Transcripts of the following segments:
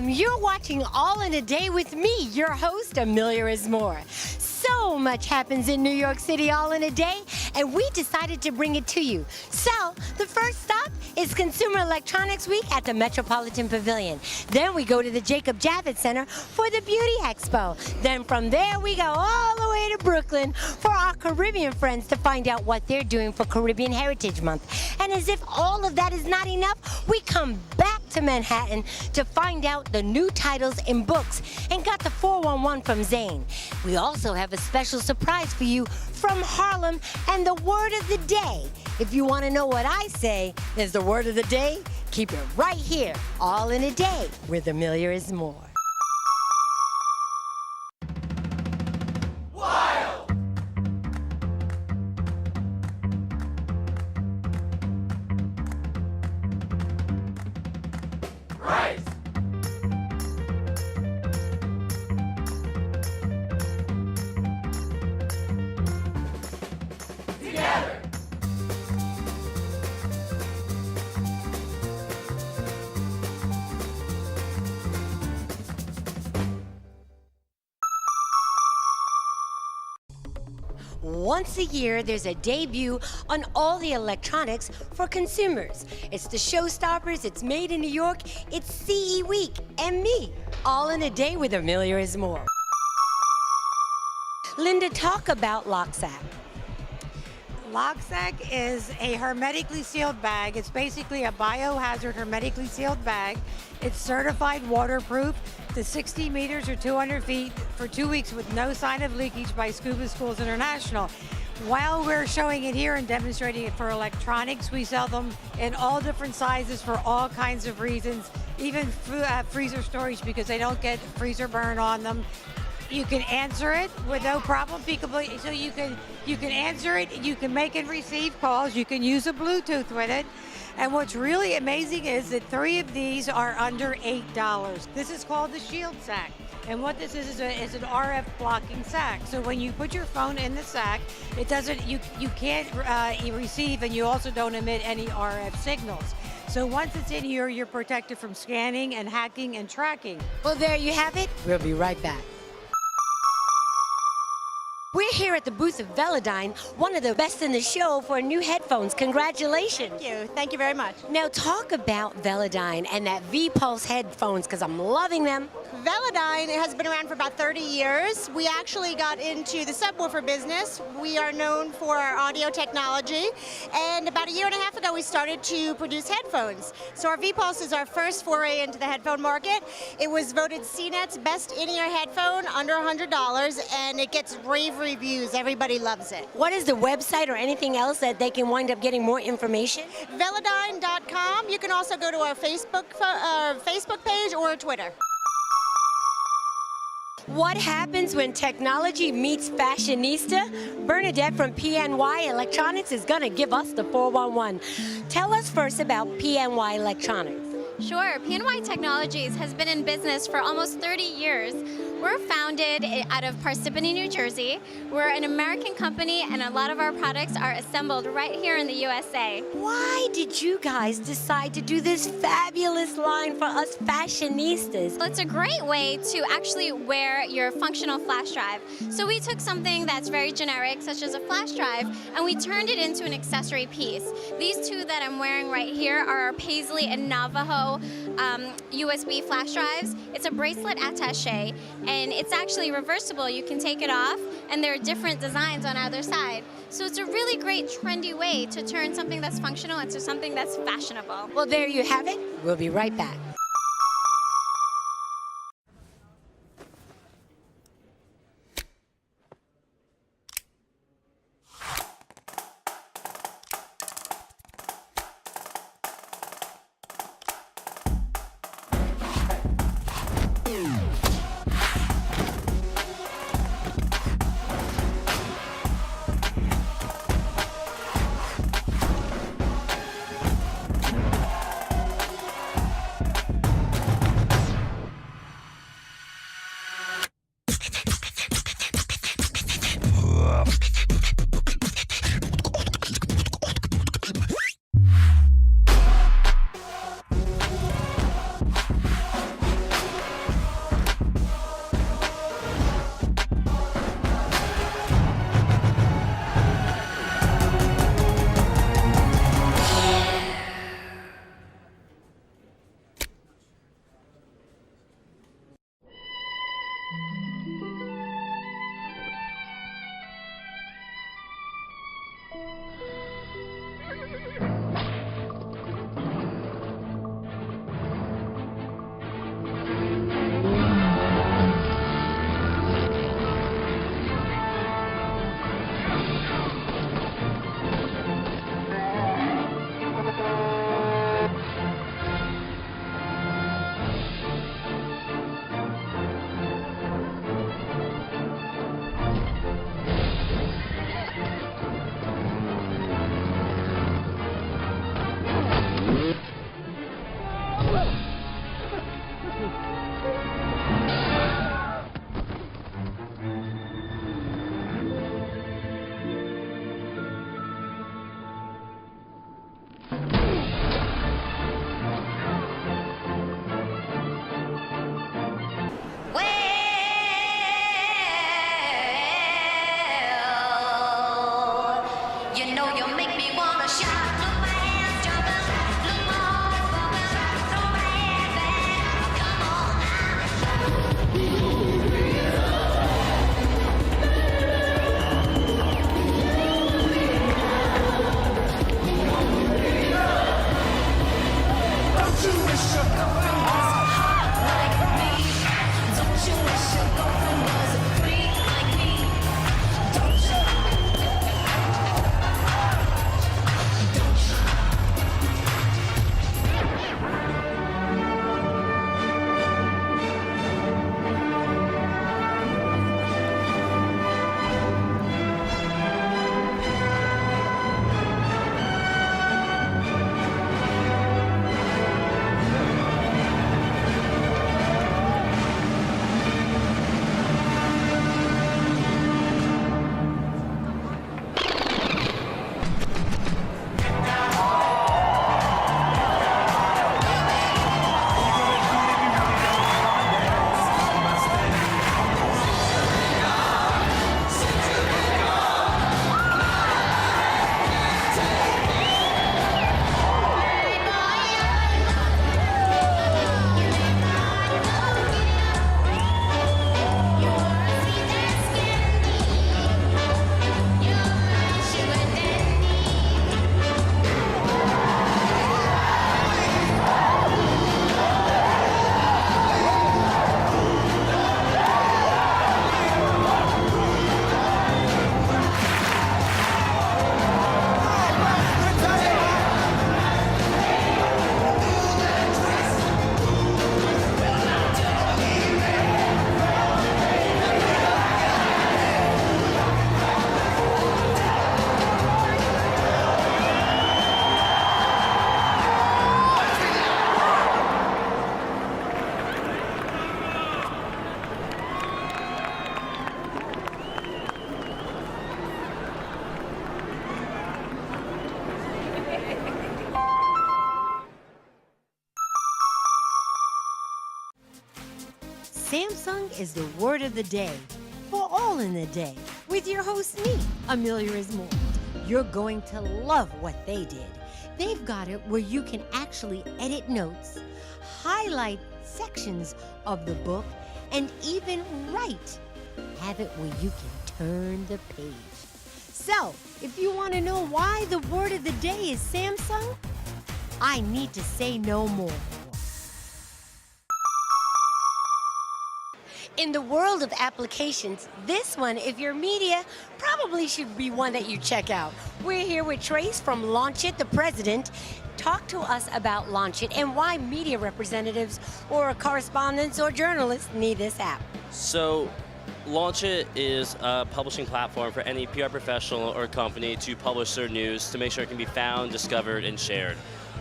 time. You're watching All in a Day with me, your host, Ameliaismore. So much happens in New York City all in a day, and we decided to bring it to you. So, the first stop is Consumer Electronics Week at the Metropolitan Pavilion. Then we go to the Jacob Javits Center for the Beauty Expo. Then from there we go all the way to Brooklyn for our Caribbean friends to find out what they're doing for Caribbean Heritage Month. And as if all of that is not enough, we come back to Manhattan to find out the new titles in books and got the 411 from Zane. We also have a special surprise for you from Harlem and the word of the day. If you want to know what I say is the word of the day, keep it right here, All in a Day with Ameliaismore. Wild! Right! Together! Once a year, there's a debut on all the electronics for consumers. It's the showstoppers, it's made in New York, it's CE Week, and me, All in a Day with Ameliaismore. Linda, talk about Locksack. Locksack is a hermetically sealed bag. It's basically a biohazard hermetically sealed bag. It's certified waterproof to 60 meters or 200 feet for 2 weeks with no sign of leakage by Scuba Schools International. While we're showing it here and demonstrating it for electronics, we sell them in all different sizes for all kinds of reasons, even freezer storage because they don't get freezer burn on them. You can answer it with no problem, peekably. So you can answer it, you can make and receive calls, you can use a Bluetooth with it. And what's really amazing is that 3 of these are under $8. This is called the Shield Sack. And what this is an RF blocking sack. So when you put your phone in the sack, it doesn't, you can't receive, and you also don't emit any RF signals. So once it's in here, you're protected from scanning and hacking and tracking. Well, there you have it. We'll be right back. We're here at the booth of Velodyne, one of the best in the show for new headphones. Congratulations. Thank you. Thank you very much. Now talk about Velodyne and that V-Pulse headphones, because I'm loving them. Velodyne has been around for about 30 years. We actually got into the subwoofer business. We are known for our audio technology. And about a year and a half ago, we started to produce headphones. So our V-Pulse is our first foray into the headphone market. It was voted CNET's best in-ear headphone, under $100, and it gets rave reviews. Everybody loves it. What is the website or anything else that they can wind up getting more information? Velodyne.com. You can also go to our Facebook page or Twitter. What happens when technology meets fashionista? Bernadette from PNY Electronics is going to give us the 411. Tell us first about PNY Electronics. Sure. PNY Technologies has been in business for almost 30 years. We're founded out of Parsippany, New Jersey. We're an American company, and a lot of our products are assembled right here in the USA. Why did you guys decide to do this fabulous line for us fashionistas? Well, it's a great way to actually wear your functional flash drive. So we took something that's very generic, such as a flash drive, and we turned it into an accessory piece. These two that I'm wearing right here are our Paisley and Navajo USB flash drives. It's a bracelet attaché, and it's actually reversible. You can take it off, and there are different designs on either side. So it's a really great trendy way to turn something that's functional into something that's fashionable. Well, there you have it. We'll be right back. Samsung is the word of the day for All in the Day with your host, me, Ameliaismore. You're going to love what they did. They've got it where you can actually edit notes, highlight sections of the book, and even write. Have it where you can turn the page. So, if you want to know why the word of the day is Samsung, I need to say no more. In the world of applications, this one, if you're media, probably should be one that you check out. We're here with Trace from Launch It, the president. Talk to us about Launch It and why media representatives or correspondents or journalists need this app. So, Launch It is a publishing platform for any PR professional or company to publish their news to make sure it can be found, discovered, and shared.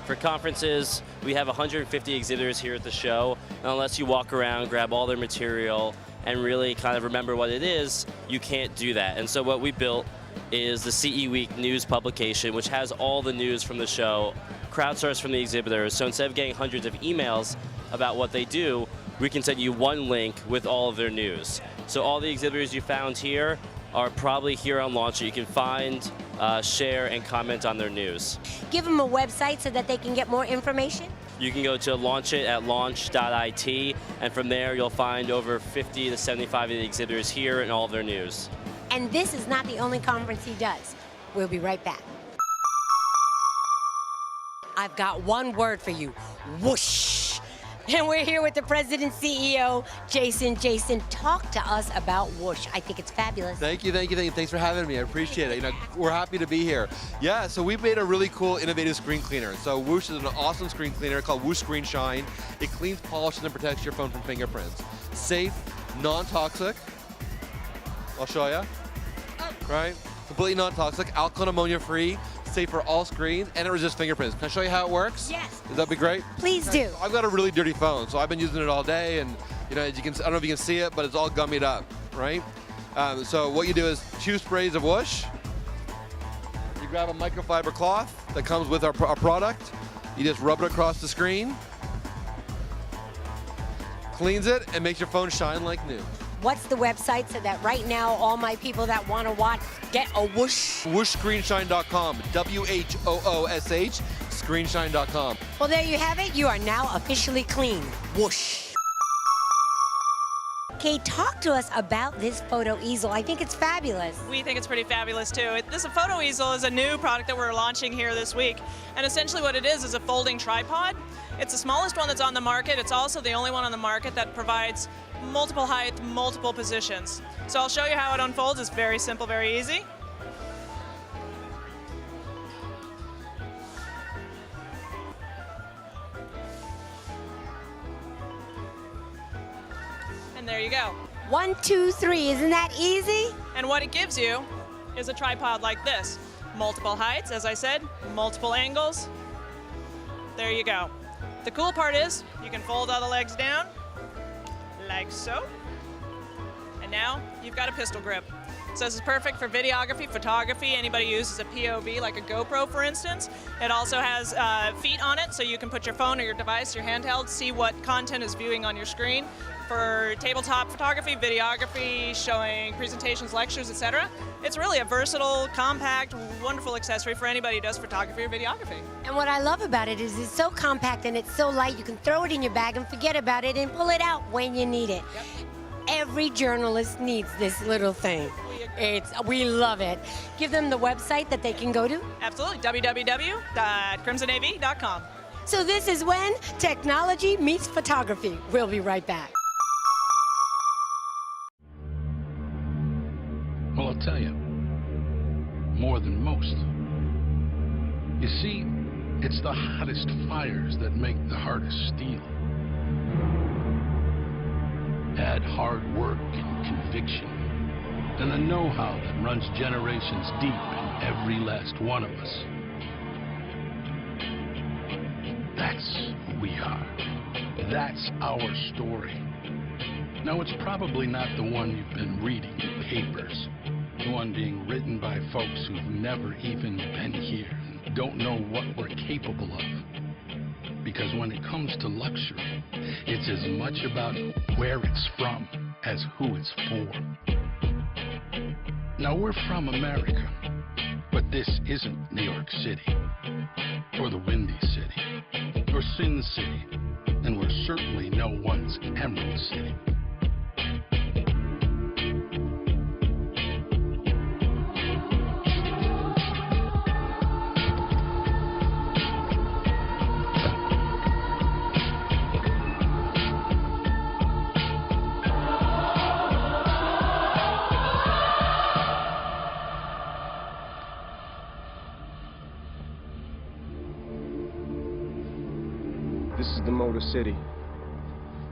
For conferences, we have 150 exhibitors here at the show, and unless you walk around, grab all their material, and really kind of remember what it is, you can't do that. And so what we built is the CE Week news publication, which has all the news from the show, crowdsourced from the exhibitors. So instead of getting hundreds of emails about what they do, we can send you one link with all of their news. So all the exhibitors you found here are probably here on Launch It. You can find, share, and comment on their news. Give them a website so that they can get more information. You can go to launch it at launch.it, and from there you'll find over 50 to 75 of the exhibitors here and all of their news. And this is not the only conference he does. We'll be right back. I've got one word for you, whoosh. And we're here with the president CEO, Jason. Jason, talk to us about Whoosh. I think it's fabulous. Thank you. Thanks for having me. I appreciate it. We're happy to be here. Yeah, so we've made a really cool, innovative screen cleaner. So Whoosh is an awesome screen cleaner called Whoosh Screen Shine. It cleans, polishes, and protects your phone from fingerprints. Safe, non-toxic. I'll show you. Right? Completely non-toxic, alkaline ammonia free. Safe for all screens, and it resists fingerprints. Can I show you how it works? Yes. Would that be great? Please do. I've got a really dirty phone, so I've been using it all day, and as you can, I don't know if you can see it, but it's all gummied up, right? So what you do is 2 sprays of Whoosh. You grab a microfiber cloth that comes with our product. You just rub it across the screen. Cleans it and makes your phone shine like new. What's the website so that right now all my people that want to watch get a Whoosh? WhooshScreenShine.com. WHOOSH. Screenshine.com. Well, there you have it. You are now officially clean. Whoosh. Okay, talk to us about this photo easel. I think it's fabulous. We think it's pretty fabulous too. This photo easel is a new product that we're launching here this week. And essentially what it is a folding tripod. It's the smallest one that's on the market. It's also the only one on the market that provides multiple height, multiple positions. So I'll show you how it unfolds. It's very simple, very easy. And there you go. 1, 2, 3. Isn't that easy? And what it gives you is a tripod like this. Multiple heights, as I said, multiple angles. There you go. The cool part is you can fold all the legs down like so. And now you've got a pistol grip. So this is perfect for videography, photography, anybody uses a POV like a GoPro for instance. It also has feet on it so you can put your phone or your device, your handheld, see what content is viewing on your screen. For tabletop photography, videography, showing presentations, lectures, etc. It's really a versatile, compact, wonderful accessory for anybody who does photography or videography. And what I love about it is it's so compact and it's so light, you can throw it in your bag and forget about it and pull it out when you need it. Yep. Every journalist needs this little thing. We love it. Give them the website that they can go to. Absolutely, www.crimsonav.com. So this is when technology meets photography. We'll be right back. Well, I'll tell you, more than most. You see, it's the hottest fires that make the hardest steel. Add hard work and conviction, and the know-how that runs generations deep in every last one of us. That's who we are. That's our story. Now, it's probably not the one you've been reading in papers, the one being written by folks who've never even been here and don't know what we're capable of. Because when it comes to luxury, it's as much about where it's from as who it's for. Now, we're from America, but this isn't New York City, or the Windy City, or Sin City, and we're certainly no one's Emerald City. This is the Motor City,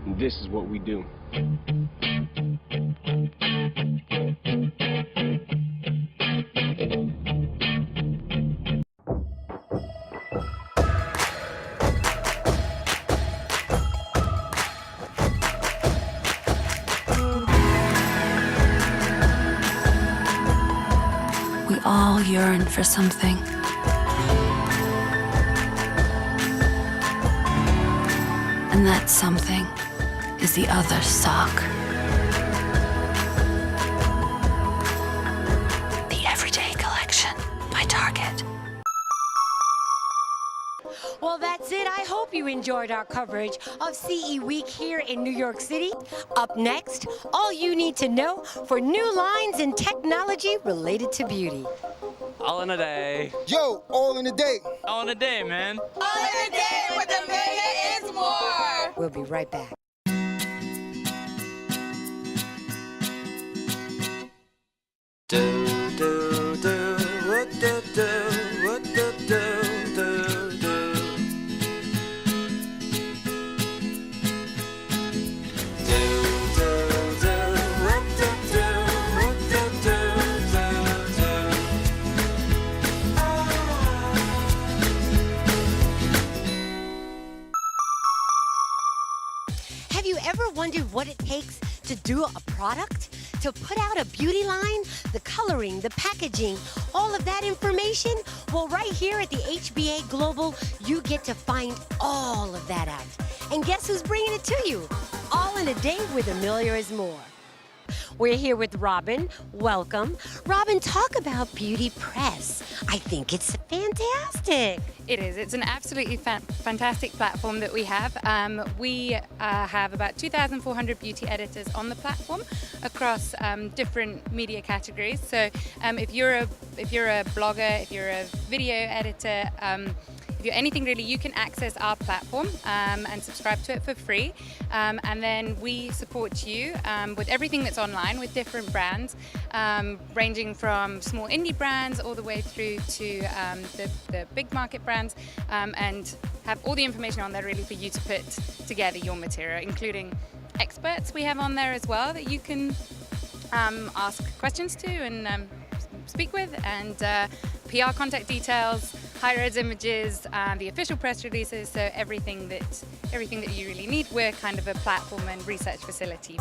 and this is what we do. We all yearn for something. And that something is the other sock. The Everyday Collection by Target. Well, that's it. I hope you enjoyed our coverage of CE Week here in New York City. Up next, all you need to know for new lines and technology related to beauty. All in a day. Yo, all in a day. All in a day, man. All in a day with Ameliaismore. We'll be right back. Have you ever wondered what it takes to do a product? To put out a beauty line? The coloring, the packaging, all of that information? Well, right here at the HBA Global, you get to find all of that out. And guess who's bringing it to you? All in a Day with Ameliaismore. We're here with Robin. Welcome. Robin, talk about Beauty Press. I think it's fantastic. It is. It's an absolutely fantastic platform that we have. We have about 2,400 beauty editors on the platform across different media categories. So if you're a blogger, if you're a video editor, if you're anything really, you can access our platform and subscribe to it for free. And then we support you with everything that's online with different brands, ranging from small indie brands all the way through to the big market brands, and have all the information on there really for you to put together your material, including experts we have on there as well that you can ask questions to and speak with, and PR contact details, high-res images, the official press releases, so everything that you really need. We're kind of a platform and research facility.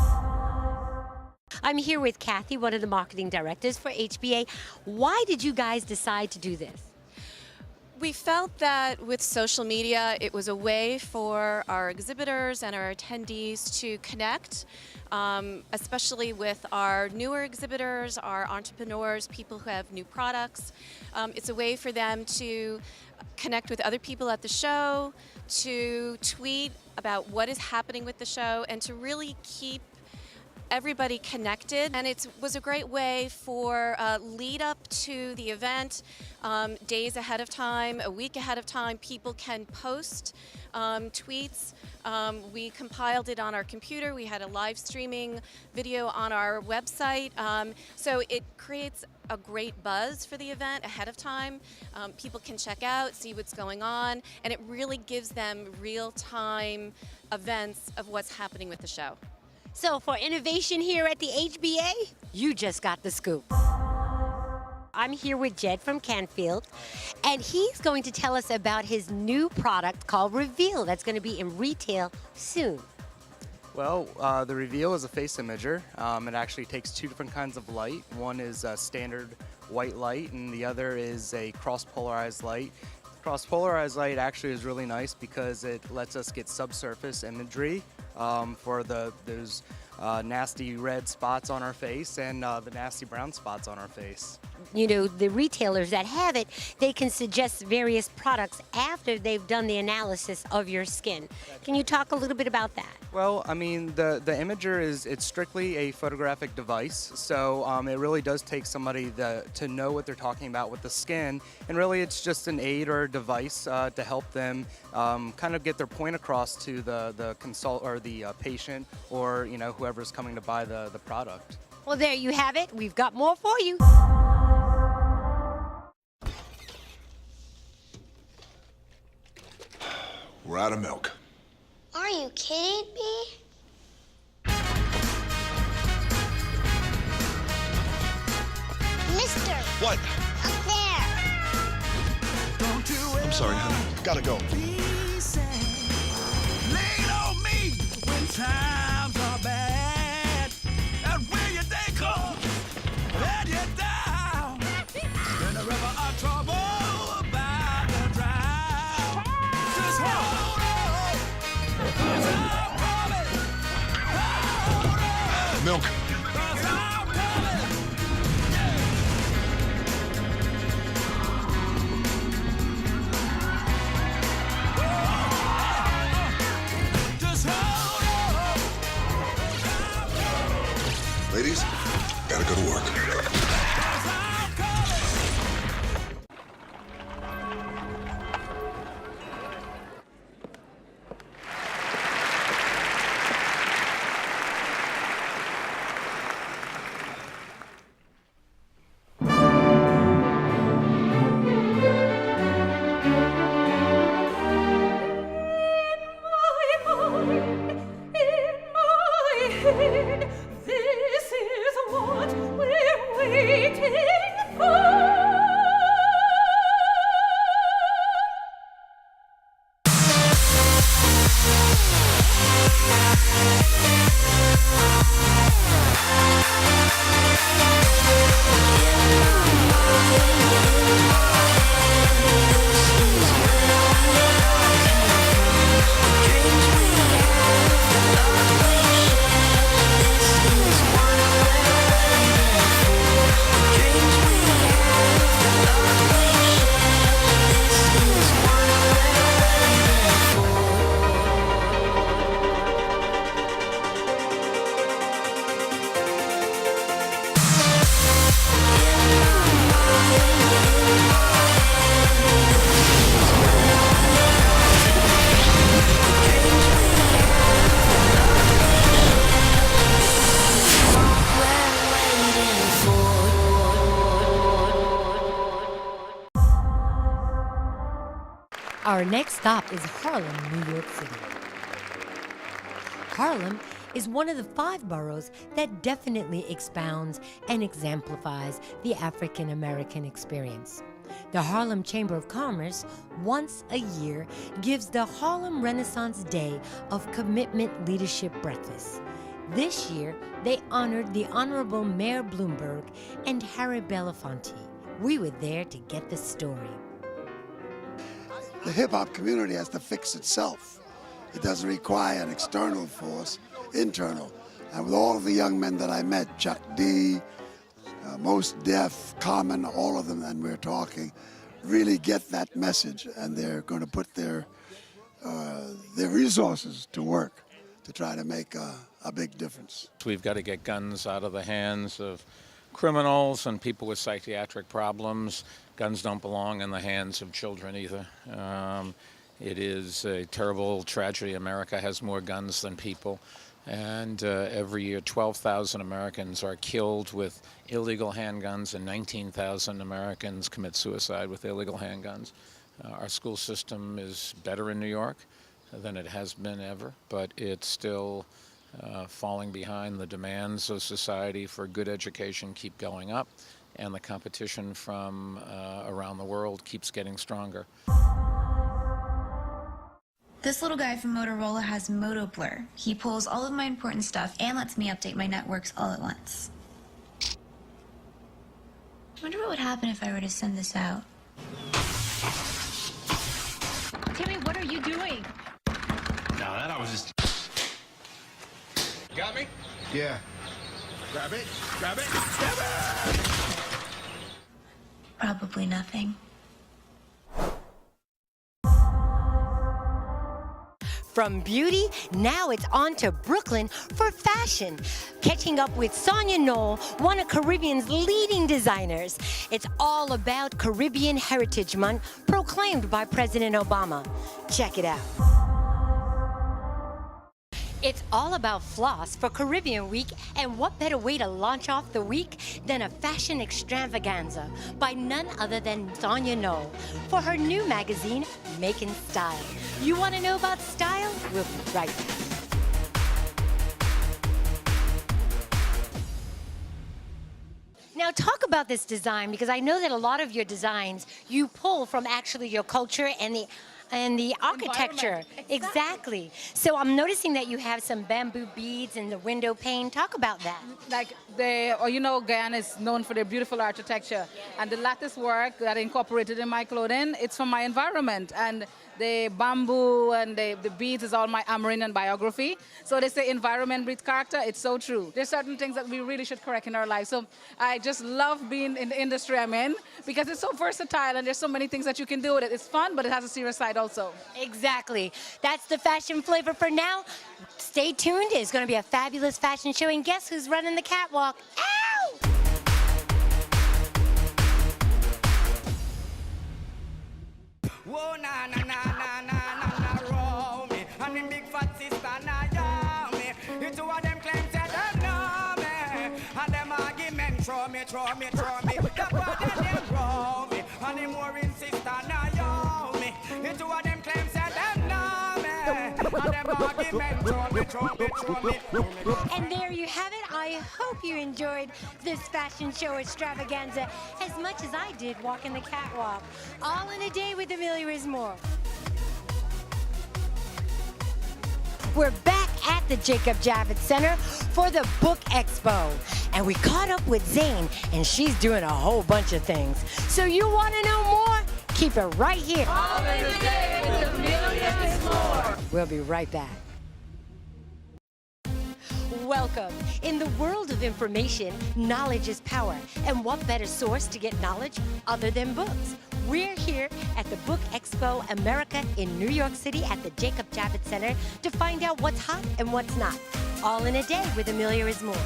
I'm here with Kathy, one of the marketing directors for HBA. Why did you guys decide to do this? We felt that with social media, it was a way for our exhibitors and our attendees to connect, especially with our newer exhibitors, our entrepreneurs, people who have new products. It's a way for them to connect with other people at the show, to tweet about what is happening with the show, and to really keep everybody connected. And it was a great way for lead up to the event, days ahead of time, a week ahead of time. People can post tweets. We compiled it on our computer. We had a live streaming video on our website. So it creates a great buzz for the event ahead of time. People can check out, see what's going on, and it really gives them real-time events of what's happening with the show. So for innovation here at the HBA, you just got the scoop. I'm here with Jed from Canfield, and he's going to tell us about his new product called Reveal that's going to be in retail soon. Well, the Reveal is a face imager. It actually takes two different kinds of light. One is a standard white light, and the other is a cross-polarized light. Cross-polarized light actually is really nice because it lets us get subsurface imagery for those nasty red spots on our face and the nasty brown spots on our face. You know, the retailers that have it, they can suggest various products after they've done the analysis of your skin. Can you talk a little bit about that? Well, I mean, the imager it's strictly a photographic device, so it really does take somebody to know what they're talking about with the skin, and really it's just an aid or a device to help them kind of get their point across to the consult or the patient or whoever's coming to buy the product. Well, there you have it. We've got more for you. We're out of milk. Are you kidding me? Mister! What? Up there! I'm sorry, honey. Gotta go. Lean on me when times are bad. And when your day comes, let you down. In the river of trouble, about to drown. Just hold on, 'cause I'm coming. Hold on, Milk. 'cause I'm coming. Just hold on. Ladies, gotta go to work. This is what we're waiting for. Our next stop is Harlem, New York City. Harlem is one of the 5 boroughs that definitely expounds and exemplifies the African American experience. The Harlem Chamber of Commerce, once a year, gives the Harlem Renaissance Day of Commitment Leadership Breakfast. This year, they honored the Honorable Mayor Bloomberg and Harry Belafonte. We were there to get the story. The hip-hop community has to fix itself. It doesn't require an external force, internal. And with all of the young men that I met, Chuck D, Most Def, Common, all of them, and we're talking, really get that message, and they're going to put their resources to work to try to make a big difference. We've got to get guns out of the hands of criminals and people with psychiatric problems. Guns don't belong in the hands of children either. It is a terrible tragedy. America has more guns than people. And every year, 12,000 Americans are killed with illegal handguns, and 19,000 Americans commit suicide with illegal handguns. Our school system is better in New York than it has been ever, but it's still falling behind. The demands of society for good education keep going up, and the competition from around the world keeps getting stronger. This little guy from Motorola has Moto Blur. He pulls all of my important stuff and lets me update my networks all at once. I wonder what would happen if I were to send this out. Yeah. Grab it, grab it, grab it! Probably nothing. From beauty, now it's on to Brooklyn for fashion. Catching up with Sonia Knoll, one of Caribbean's leading designers. It's all about Caribbean Heritage Month, proclaimed by President Obama. Check it out. It's all about floss for Caribbean Week, and what better way to launch off the week than a fashion extravaganza by none other than Sonia Knoll for her new magazine, Making Style. You want to know about style? We'll be right back. Now talk about this design, because I know that a lot of your designs you pull from actually your culture and the architecture. Exactly. So I'm noticing that you have some bamboo beads in the window pane. Talk about that. Like Guyana is known for their beautiful architecture, and the lattice work that I incorporated in my clothing, it's from my environment, and the bamboo and the beads is all my Amerindian biography. So they say environment breeds character. It's so true. There's certain things that we really should correct in our lives. So I just love being in the industry I'm in, because it's so versatile and there's so many things that you can do with it. It's fun, but it has a serious side also. Exactly. That's the fashion flavor for now. Stay tuned. It's going to be a fabulous fashion show. And guess who's running the catwalk? Ow! Whoa, na na na na na na na roll me, and the big fat sister na yaw me. The two of them claim say them know me, and them argument throw me. The part of them roll me, and the Maureen sister na yaw me. The two of them claim say them know me, and them argument throw me. And there you have it. I hope you enjoyed this fashion show extravaganza as much as I did walking the catwalk. All in a day with Ameliaismore. We're back at the Jacob Javits Center for the Book Expo. And we caught up with Zane, and she's doing a whole bunch of things. So you want to know more? Keep it right here. All in a day with Ameliaismore. We'll be right back. Welcome. In the world of information, knowledge is power. And what better source to get knowledge other than books? We're here at the Book Expo America in New York City at the Jacob Javits Center to find out what's hot and what's not. All in a day with Ameliaismore.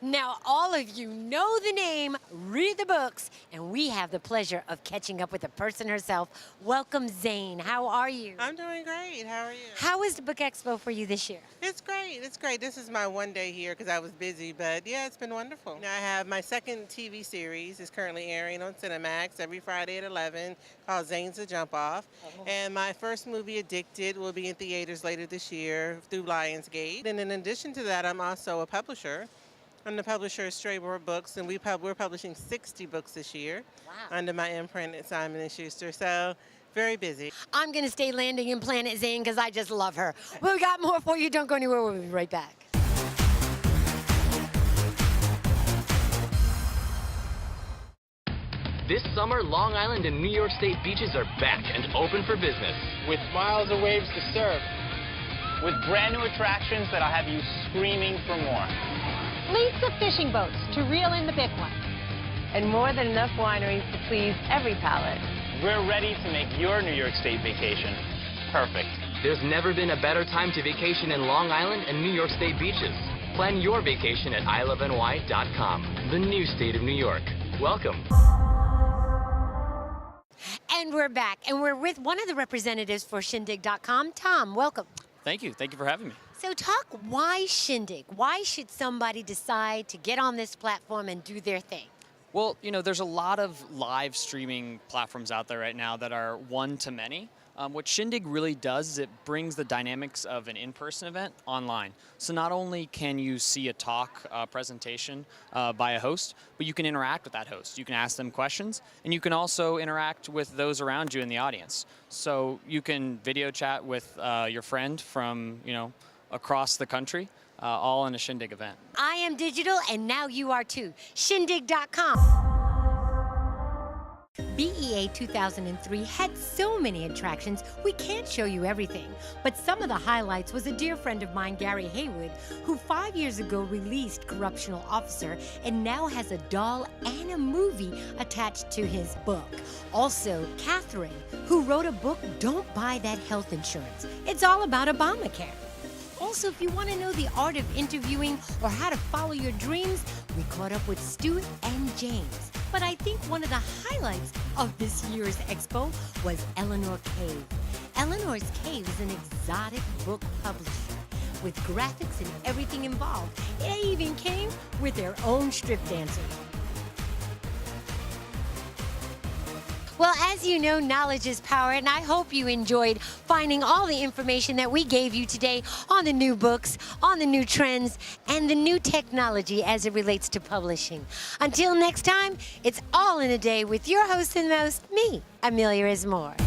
Now, all of you know the name, read the books, and we have the pleasure of catching up with the person herself. Welcome, Zane. How are you? I'm doing great. How are you? How is the Book Expo for you this year? It's great. It's great. This is my one day here because I was busy, but yeah, it's been wonderful. Now I have my second TV series. It's currently airing on Cinemax every Friday at 11 called Zane's a Jump Off. And my first movie, Addicted, will be in theaters later this year through Lionsgate. And in addition to that, I'm also a publisher. I'm the publisher of Strayboard Books, and we're publishing 60 books this year under my imprint at Simon & Schuster. So very busy. I'm going to stay landing in Planet Zane because I just love her. We got more for you. Don't go anywhere. We'll be right back. This summer, Long Island and New York State beaches are back and open for business. With miles of waves to surf. With brand new attractions that'll have you screaming for more. Fleets of fishing boats to reel in the big one. And more than enough wineries to please every palate. We're ready to make your New York State vacation perfect. There's never been a better time to vacation in Long Island and New York State beaches. Plan your vacation at iloveny.com, the new state of New York. Welcome. And we're back, and we're with one of the representatives for Shindig.com. Tom, welcome. Thank you. Thank you for having me. So talk, why Shindig? Why should somebody decide to get on this platform and do their thing? Well, there's a lot of live streaming platforms out there right now that are one-to-many. What Shindig really does is it brings the dynamics of an in-person event online. So not only can you see a talk presentation by a host, but you can interact with that host. You can ask them questions, and you can also interact with those around you in the audience. So you can video chat with your friend from, across the country, all in a Shindig event. I am digital, and now you are too. Shindig.com. BEA 2003 had so many attractions, we can't show you everything. But some of the highlights was a dear friend of mine, Gary Haywood, who 5 years ago released Corruptional Officer and now has a doll and a movie attached to his book. Also, Catherine, who wrote a book, Don't Buy That Health Insurance. It's all about Obamacare. Also, if you want to know the art of interviewing or how to follow your dreams, we caught up with Stuart and James. But I think one of the highlights of this year's expo was Eleanor Cave. Eleanor's Cave is an exotic book publisher with graphics and everything involved. They even came with their own strip dancers. Well, as you know, knowledge is power, and I hope you enjoyed finding all the information that we gave you today on the new books, on the new trends, and the new technology as it relates to publishing. Until next time, it's all in a day with your host and most, me, Ameliaismore.